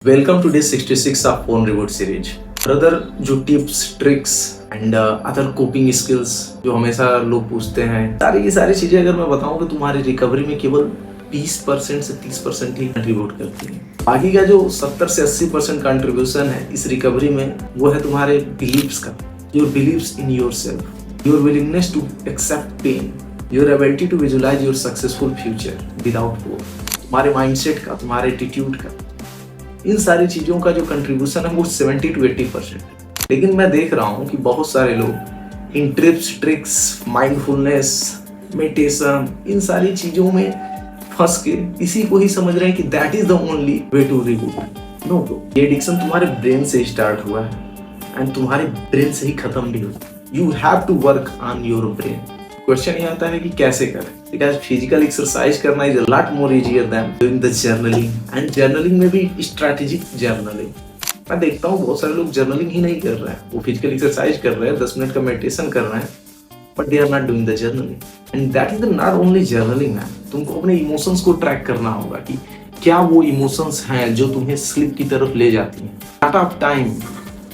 Welcome to day 66 of Phone Reboot series. Brother, जो tips tricks and other coping skills जो हमेशा लोग पूछते हैं, सारी की सारी चीजें अगर मैं बताऊं कि तुम्हारी रिकवरी में केवल 20% से 30% ही कंट्रीब्यूट करती है। बाकी का जो 70 से 80% कंट्रीब्यूशन है इस रिकवरी में, वो है तुम्हारे बिलीव्स का, your believes in yourself, your willingness to accept pain, your ability to visualise your successful future without for, तुम्हारे माइंडसेट का, तुम्हारे एटीट्यूड का, इन सारी चीजों का जो कंट्रीब्यूशन है वो 70 to 80% है। लेकिन मैं देख रहा हूँ कि बहुत सारे लोग इन टिप्स ट्रिक्स, माइंडफुलनेस, मेडिटेशन, इन सारी चीजों में फंस के इसी को ही समझ रहे हैं कि that is the only way to reboot. No bro, ये एडिक्शन तुम्हारे ब्रेन से स्टार्ट हुआ है एंड तुम्हारे ब्रेन से ही खत्म भी होगा। You have to work on your brain. Question ये आता है कि कैसे करें, बिकॉज फिजिकल एक्सरसाइज करना is a lot more easier than doing the journaling, and journaling में भी स्ट्रेटेजिक जर्नलिंग। मैं देखता हूँ बहुत सारे लोग जर्नलिंग ही नहीं कर रहे हैं, वो फिजिकल एक्सरसाइज कर रहे हैं, 10 मिनट का मेडिटेशन कर रहे हैं, but they are not doing the journaling. And that is not only journaling है, तुमको अपने इमोशंस को ट्रैक करना होगा कि क्या वो इमोशंस हैं जो तुम्हें स्लिप की तरफ ले जाती हैं। लॉट ऑफ टाइम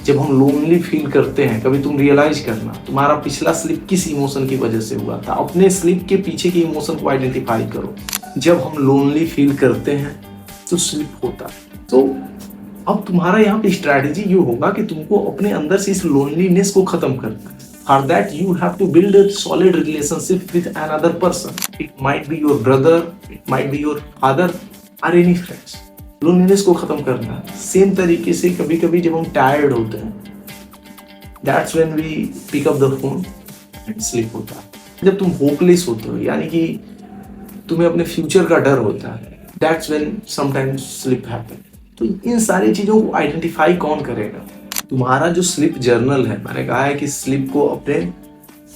जब हम लोनली फील करते हैं, कभी तुम रियलाइज करना तुम्हारा पिछला स्लिप किस इमोशन की वजह से हुआ था। अपने स्लिप के पीछे के इमोशन को आइडेंटिफाई करो। जब हम लोनली फील करते हैं तो स्लिप होता है। तो अब तुम्हारा यहाँ पे स्ट्रैटेजी ये होगा कि तुमको अपने अंदर से इस लोनलीनेस को खत्म करना है। For that you have to build a solid relationship with another person. It might be your brother, it might be your father और एनी फ्रेंड्स। लोनलीनेस को खत्म करना है। सेम तरीके से कभी कभी जब हम टायर्ड होते हैं, that's when we pick up the phone and sleep होता है। जब तुम होपलेस होते हो, यानी कि तुम्हें अपने फ्यूचर का डर होता है, that's when sometimes sleep happen. तो इन सारी चीजों को आइडेंटिफाई कौन करेगा? तुम्हारा जो स्लीप जर्नल है, मैंने कहा है कि स्लीप को अपने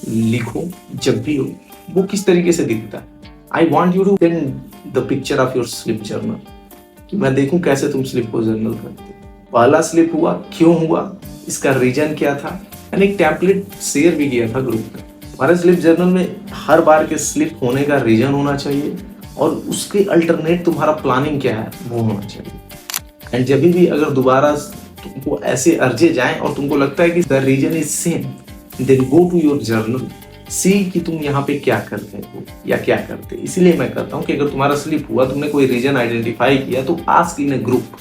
लिखो जब भी हो। वो किस तरीके से दिखता है? I want you to send the picture of your sleep journal, कि मैं देखूं कैसे तुम स्लिप को जर्नल करते हो। पहला स्लिप हुआ, क्यों हुआ, इसका रीजन क्या था। मैंने एक टेम्पलेट शेयर भी किया था ग्रुप में। हमारे स्लिप जर्नल में हर बार के स्लिप होने का रीजन होना चाहिए और उसके अल्टरनेट तुम्हारा प्लानिंग क्या है वो होना चाहिए। एंड जब भी अगर दोबारा तुमको ऐसे अर्जे जाएं और तुमको लगता है कि the reason is same, then go to your journal, see कि तुम यहाँ पे क्या कर रहे हो या क्या करते। इसलिए मैं कहता हूँ कि अगर तुम्हारा स्लिप हुआ, तुमने कोई रीजन आइडेंटिफाई किया, तो आस्क इन अ ग्रुप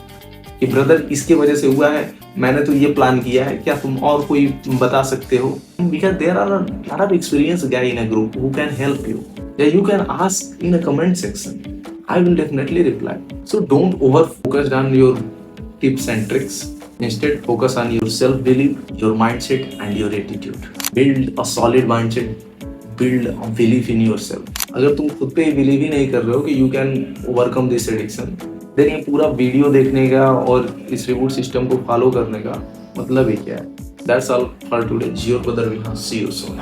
कि ब्रदर इसके वजह से हुआ है, मैंने तो ये प्लान किया है, क्या तुम और कोई बता सकते हो? Because there are a lot of experience guy in a group who can help you, या you can ask in a comment section, I will definitely reply. So don't over focus on your tips and tricks. Instead, focus on your self-belief, your mindset and your attitude. Build a solid mindset. Build a belief in yourself. अगर तुम खुद पे believe ही नहीं कर रहे हो कि you can overcome this addiction, then ये पूरा वीडियो देखने का और इस रिबूट सिस्टम को फॉलो करने का मतलब ही क्या है? That's all for today. Your brother Vihan. See you soon.